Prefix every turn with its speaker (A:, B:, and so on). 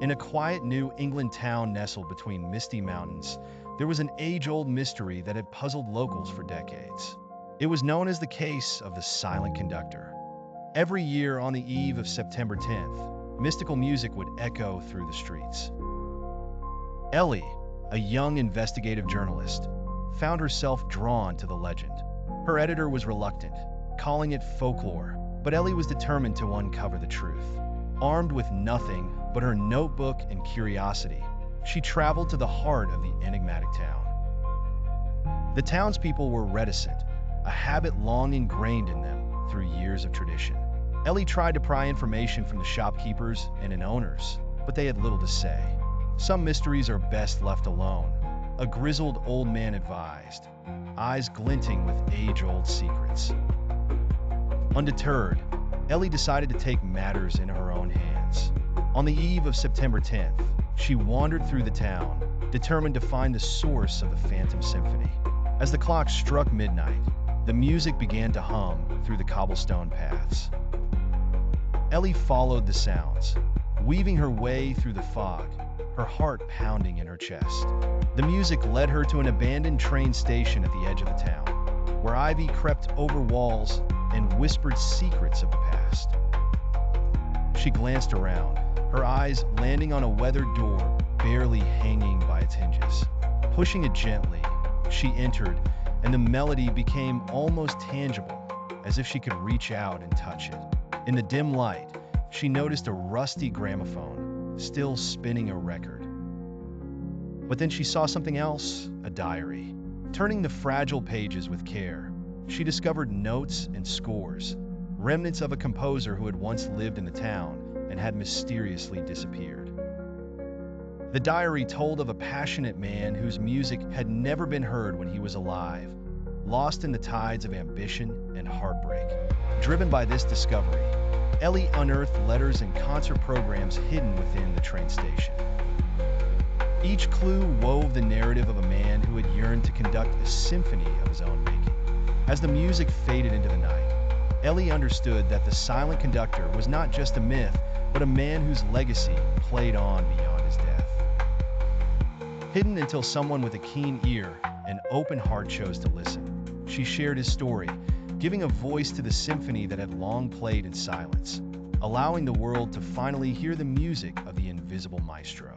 A: In a quiet New England town nestled between misty mountains, there was an age-old mystery that had puzzled locals for decades. It was known as the case of the silent conductor. Every year on the eve of September 10th, mystical music would echo through the streets. Ellie, a young investigative journalist, found herself drawn to the legend. Her editor was reluctant, calling it folklore, but Ellie was determined to uncover the truth. Armed with nothing but her notebook and curiosity, she traveled to the heart of the enigmatic town. The townspeople were reticent, a habit long ingrained in them through years of tradition. Ellie tried to pry information from the shopkeepers and inn owners, but they had little to say. Some mysteries are best left alone, a grizzled old man advised, eyes glinting with age-old secrets. Undeterred, Ellie decided to take matters into her own hands. On the eve of September 10th, she wandered through the town, determined to find the source of the Phantom Symphony. As the clock struck midnight, the music began to hum through the cobblestone paths. Ellie followed the sounds, weaving her way through the fog, her heart pounding in her chest. The music led her to an abandoned train station at the edge of the town, where ivy crept over walls and whispered secrets of the past. She glanced around, her eyes landing on a weathered door barely hanging by its hinges. Pushing it gently, she entered, and the melody became almost tangible, as if she could reach out and touch it. In the dim light, she noticed a rusty gramophone, still spinning a record. But then she saw something else, a diary. Turning the fragile pages with care, she discovered notes and scores, remnants of a composer who had once lived in the town and had mysteriously disappeared. The diary told of a passionate man whose music had never been heard when he was alive, lost in the tides of ambition and heartbreak. Driven by this discovery, Ellie unearthed letters and concert programs hidden within the train station. Each clue wove the narrative of a man who had yearned to conduct a symphony of his own making. As the music faded into the night, Ellie understood that the silent conductor was not just a myth, but a man whose legacy played on beyond his death. Hidden until someone with a keen ear and open heart chose to listen, she shared his story, giving a voice to the symphony that had long played in silence, allowing the world to finally hear the music of the invisible maestro.